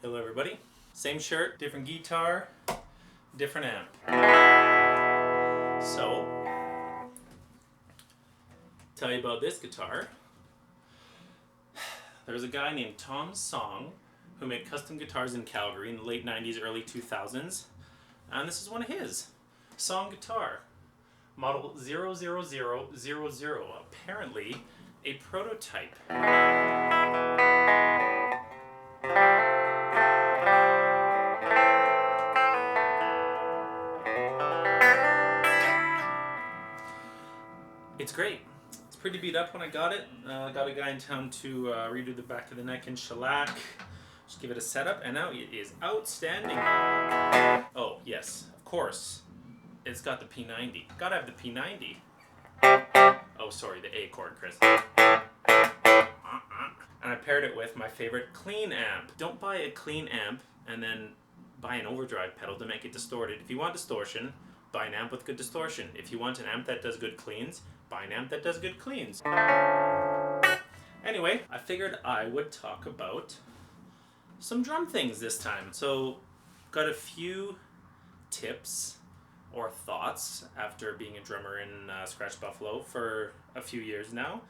Hello everybody. Same shirt, different guitar, different amp. So, tell you about this guitar. There's a guy named Tom Song who made custom guitars in Calgary in the late 90s, early 2000s. And this is one of his. Song guitar. Model 00000. Apparently a prototype. It's great. It's pretty beat up when I got it. Got a guy in town to redo the back of the neck and shellac. Just give it a setup, and now it is outstanding. Oh, yes, of course. It's got the P90. Gotta have the P90. Oh, sorry, the A chord, Chris. And I paired it with my favorite clean amp. Don't buy a clean amp and then buy an overdrive pedal to make it distorted. If you want distortion, buy an amp with good distortion. If you want an amp that does good cleans, buy an amp that does good cleans. Anyway, I figured I would talk about some drum things this time. So, got a few tips or thoughts after being a drummer in Scratch Buffalo for a few years now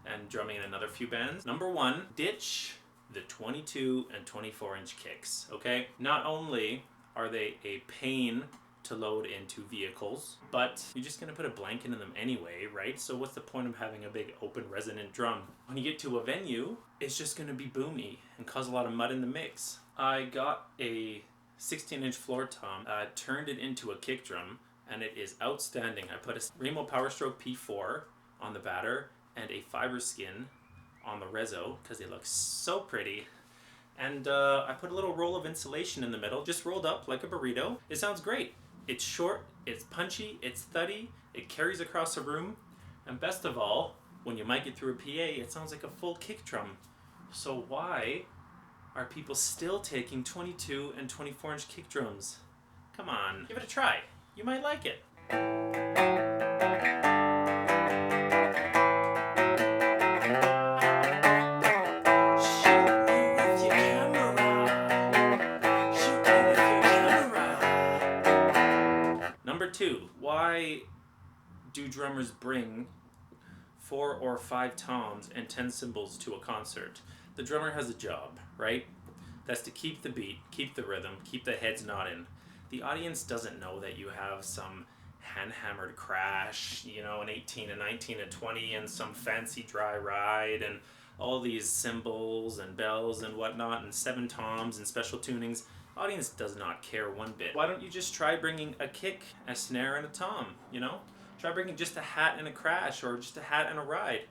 and drumming in another few bands. Number one, ditch the 22 and 24 inch kicks, okay? Not only are they a pain to load into vehicles, but you're just gonna put a blanket in them anyway, right? So what's the point of having a big open resonant drum? When you get to a venue, it's just gonna be boomy and cause a lot of mud in the mix. I got a 16-inch floor tom, turned it into a kick drum, and it is outstanding. I put a Remo Power Stroke P4 on the batter and a fiber skin on the reso because they look so pretty. And I put a little roll of insulation in the middle, just rolled up like a burrito. It sounds great. It's short, it's punchy, it's thuddy, it carries across a room, and best of all, when you mic it through a PA, it sounds like a full kick drum. So why are people still taking 22 and 24 inch kick drums? Come on, give it a try. You might like it. Number two, why do drummers bring 4 or 5 toms and 10 cymbals to a concert? The drummer has a job, right? That's to keep the beat, keep the rhythm, keep the heads nodding. The audience doesn't know that you have some hand-hammered crash, you know, an 18, a 19, a 20, and some fancy dry ride, and all these cymbals and bells and whatnot, and 7 toms and special tunings. Audience does not care one bit. Why don't you just try bringing a kick, a snare, and a tom, you know? Try bringing just a hat and a crash, or just a hat and a ride.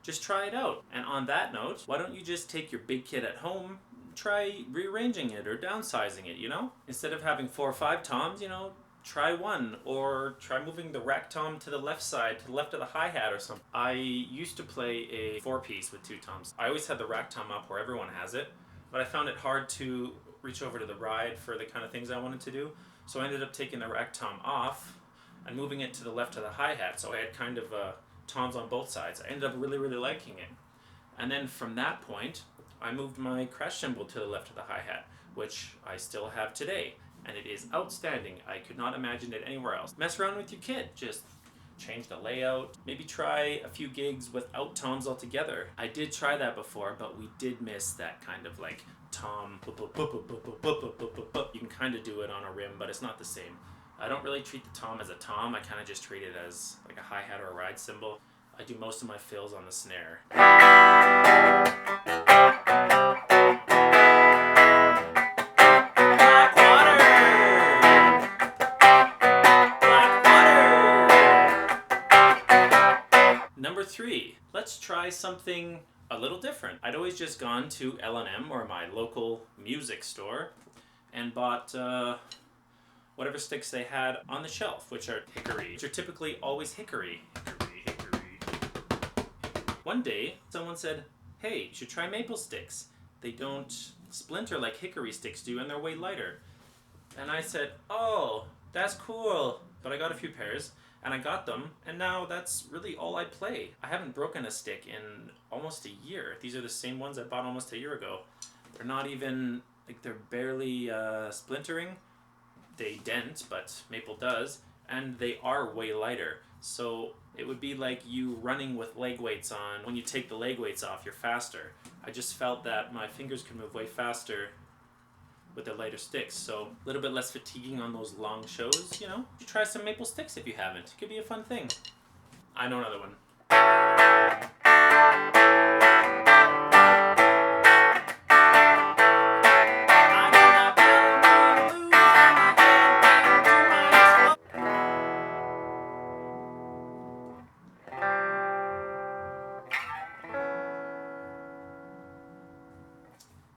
Just try it out. And on that note, why don't you just take your big kit at home, try rearranging it or downsizing it, you know? Instead of having 4 or 5 toms, you know, try one, or try moving the rack tom to the left side, to the left of the hi-hat or something. I used to play a 4-piece with 2 toms. I always had the rack tom up where everyone has it, but I found it hard to reach over to the ride for the kind of things I wanted to do. So I ended up taking the rack tom off and moving it to the left of the hi-hat. So I had kind of toms on both sides. I ended up really, really liking it. And then from that point, I moved my crash cymbal to the left of the hi-hat, which I still have today. And it is outstanding. I could not imagine it anywhere else. Mess around with your kit. Just change the layout. Maybe try a few gigs without toms altogether. I did try that before, but we did miss that kind of like tom. You can kind of do it on a rim, but it's not the same. I don't really treat the tom as a tom. I kind of just treat it as like a hi-hat or a ride cymbal. I do most of my fills on the snare. Number 3, let's try something a little different. I'd always just gone to L&M, or my local music store, and bought whatever sticks they had on the shelf, which are hickory, which are typically always hickory. Hickory. One day, someone said, hey, you should try maple sticks. They don't splinter like hickory sticks do, and they're way lighter. And I said, oh, that's cool. But I got a few pairs, and I got them, and now that's really all I play. I haven't broken a stick in almost a year. These are the same ones I bought almost a year ago. They're not even like they're barely splintering. They dent, but maple does, and they are way lighter. So it would be like you running with leg weights on. When you take the leg weights off, you're faster. I just felt that my fingers could move way faster with the lighter sticks, so a little bit less fatiguing on those long shows, you know? Try some maple sticks if you haven't. It could be a fun thing. I know another one.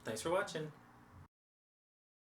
Thanks for watching.